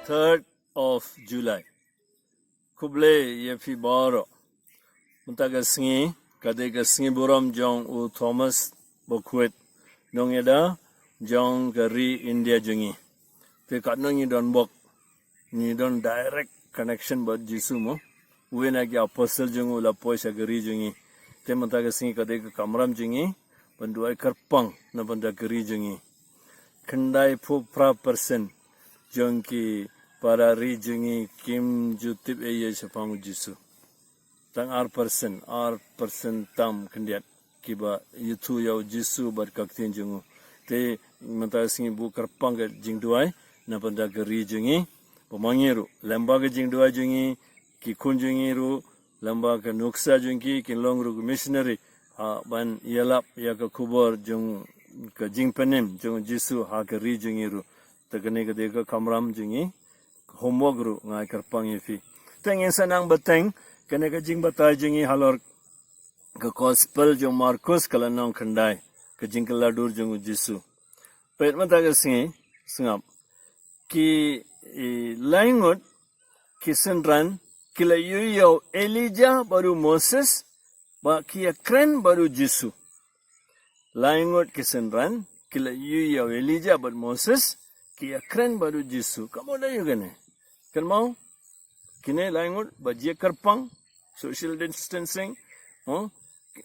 3rd of July. Kuble yefi baro. Muntaga singi kadega singi buram jong u Thomas Bokwet nong yada jong gari India jungi. Te katno ni don bok ni don direct connection bad Jisu mo. Uwe na ki apostle jungu la poisa gari jungi. Te muntaga singi kadega kamram jungi. Banduai karpang na banda gari jungi. Kendai pu pra persen jong ki para ri jungi kim jutip eye sepang Jisu. Tang R% tam kendiat kiba yutu yau Jisu berkaktin jungu. Te mentah singi bu karpang ke jing duai na banda gari jungi pemangiru lamba ke jing duai jungi ki kun jungi ru lamba ke nuksa jungi ki long ru missionary ban yalap ya ke kubur jung ke jing penem jung Jisu ha ke ri jungi ru tegane ke deka kamram jungi homework ru ngai karpang yefi teng sanang beteng kena ke jing batai jungi halor ke gospel jung Markus kalanong kendai ke jing keladur jung Jisu pet mata ke singi sengap ki laingut kisenran kila yuyau Elijah baru Moses ba kia kren baru Jisu laingut kisenran kila yuyau Elijah baru Moses kia kren baru Jisu kamu dah yugane kan mau kini laingut bajia karpang social distancing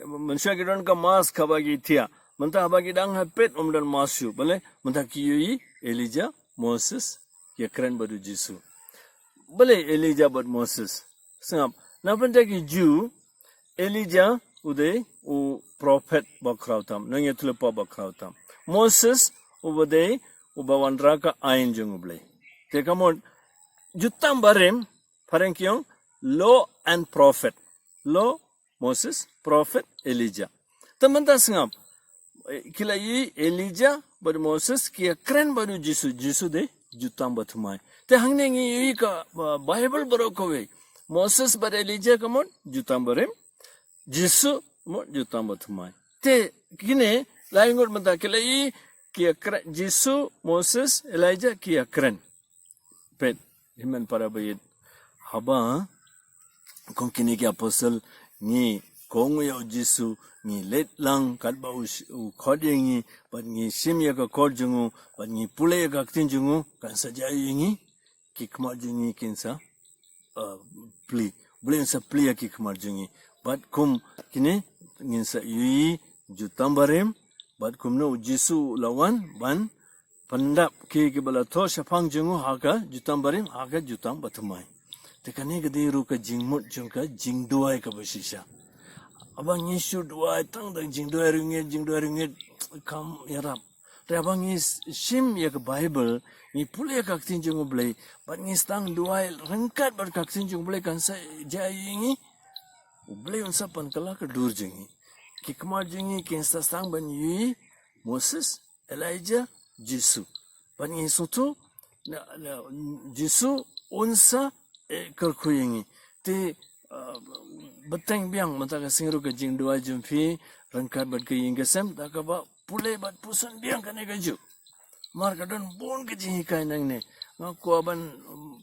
manusia kita ka mask kabagi tia mentah bagi dang hapet dan masuk boleh mentah kiyui Elijah Moses ya keren baru Jisu boleh Elijah buat Moses sengap napa ki Jew Elijah ude u prophet bakrautam nangya tulepa bakrautam Moses ubade ubawan raka ain jung boleh te kamon jutam barem parengkyong law and prophet law Moses prophet Elijah teman-teman sengap kila yi Elijah ber Moses kia keren baru Jisu de jutam batumai te hangne ngi ka Bible baro kowe Moses ber Elijah kamon jutam barem Jisu mo jutam batumai te kine laingot mata kila yi kia keren Jisu Moses Elijah kia keren pet himan para bayit haba kong kini ki apostle ni kong ya Jisu ni let lang kat ba u khoding ni ban ni sim ya ka khod jungu ban ni pule ka tin jungu kan saja yingi ki khma jungi kinsa pli blen sa pli ya ki khma jungi bat kum kine ngin sa yi jutam barem bat kum no Jisu lawan ban pandap ki bala tho shapang jungu haga jutam barem haga jutam batumai tekane gede ru ka jingmut jungka jingduai ka basisha abang Yesu dua tang dang jing dua ringgit kam yarap abang is sim ya ke Bible ni pule ka tin jung blai bat ni stang dua rengkat ber ka tin jung blai kan sa jai ngi blai un sapan kala ka dur jingi ki kma jingi kin sa stang ban yi Moses Elijah Jisu ban ni sutu Jisu unsa kerkuyingi te beteng biang mata ka singru ka jing dua jumpi rangkat bat ke yingasem ta ka ba pule bat pusan biang ka ne ka ju mar ka don bon ke jing kai nang ne ngaku aban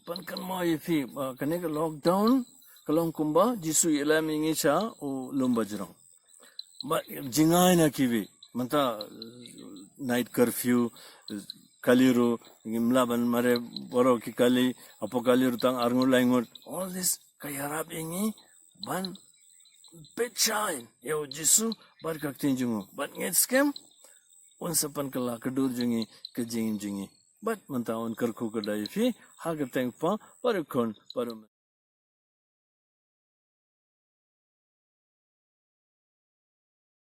pan kan mo yifi ka ne ka lockdown kalong kumba Jisu ila mingi cha o lumba jrong ba jingai na kiwi mata night curfew kaliru ngimlaban mare boro ki kali apo kaliru tang arngur laingur all this kayarap ingi ban petchain yo Jisu bar kaktin jungu bat nget scam on sapan kala kedur jungi ke jing jungi bat mentaun kerku kedai fi haga tengpa parukon parum